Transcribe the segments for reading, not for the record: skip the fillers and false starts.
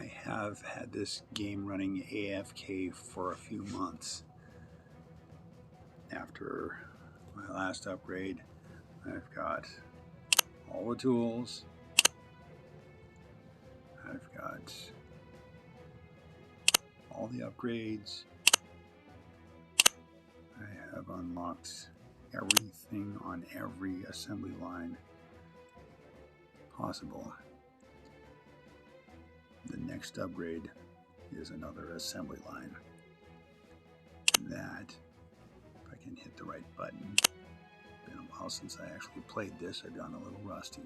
I have had this game running AFK for a few months. After my last upgrade, I've got all the tools. I've got all the upgrades. I have unlocked everything on every assembly line possible. The next upgrade is another assembly line. That, if I can hit the right button, been a while since I actually played this, I've gotten a little rusty.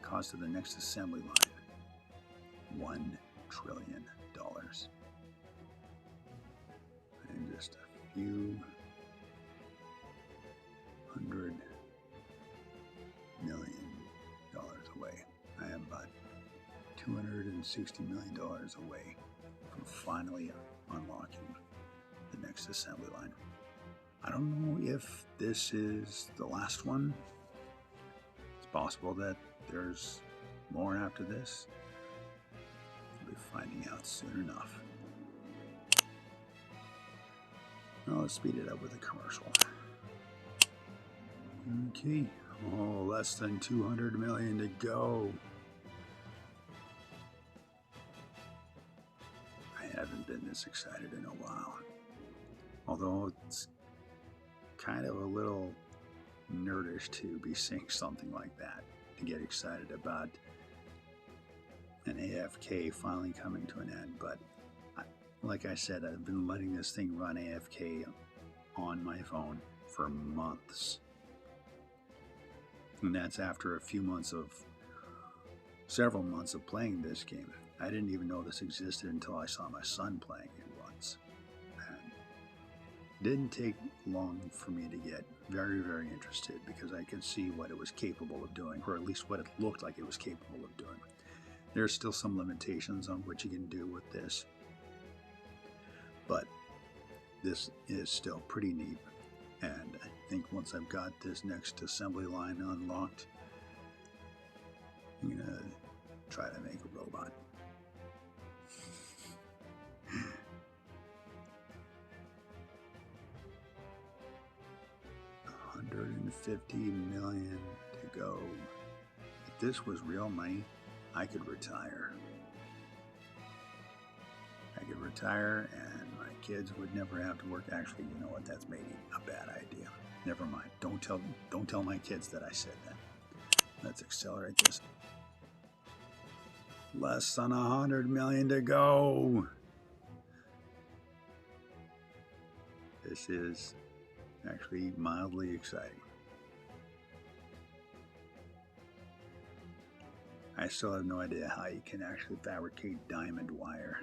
Cost of the next assembly line, $1 trillion. And just a few $100 million away. I am about $260 million away from finally unlocking the next assembly line. I don't know if this is the last one. It's possible that there's more after this. We'll be finding out soon enough. Now let's speed it up with a commercial. Okay, oh, less than 200 million to go. I haven't been this excited in a while. Although it's kind of a little nerdish to be saying something like that, to get excited about an AFK finally coming to an end. But like I said, I've been letting this thing run AFK on my phone for months. And that's after several months of playing this game. I didn't even know this existed until I saw my son playing it once. And it didn't take long for me to get very, very interested, because I could see what it was capable of doing, or at least what it looked like it was capable of doing. There's still some limitations on what you can do with this, but this is still pretty neat. And I think once I've got this next assembly line unlocked, I'm gonna try to make a robot. $150 million to go. If this was real money, I could retire. I could retire and my kids would never have to work. Actually, you know what? That's maybe a bad idea. Never mind. Don't tell my kids that I said that. Let's accelerate this. Less than 100 million to go. This is actually mildly exciting. I still have no idea how you can actually fabricate diamond wire.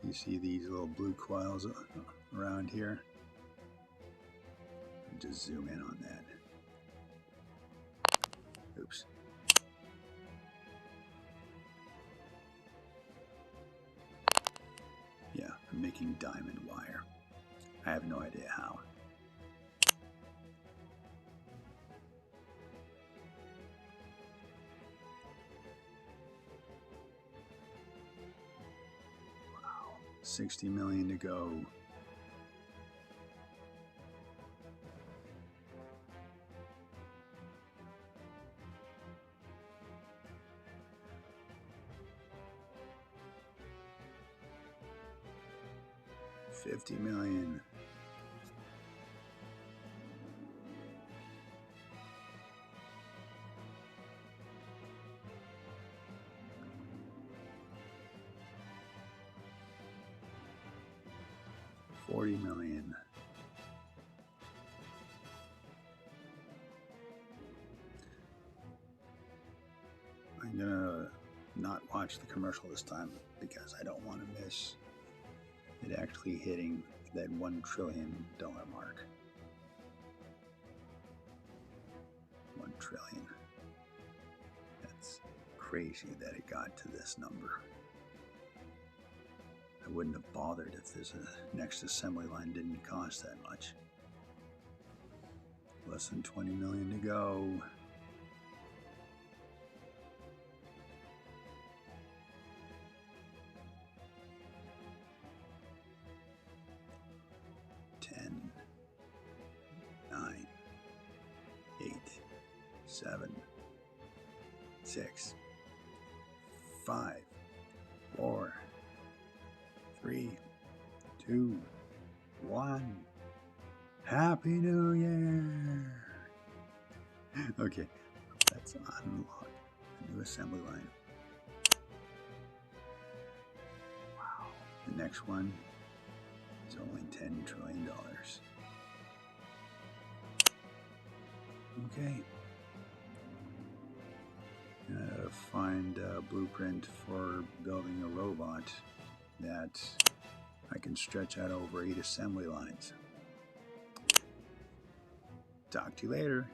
You see these little blue coils around here? Just zoom in on that. Oops. Yeah, I'm making diamond wire. I have no idea how. Wow, 60 million to go. $50 million. $40 million. I'm gonna not watch the commercial this time because I don't want to miss it actually hitting that $1 trillion mark. 1 trillion. That's crazy that it got to this number. I wouldn't have bothered if this next assembly line didn't cost that much. Less than 20 million to go. 7, 6, 5, 4, 3, 2, 1. Happy New Year! Okay, let's unlock a new assembly line. Wow. The next one is only $10 trillion. Okay. Find a blueprint for building a robot that I can stretch out over 8 assembly lines. Talk to you later.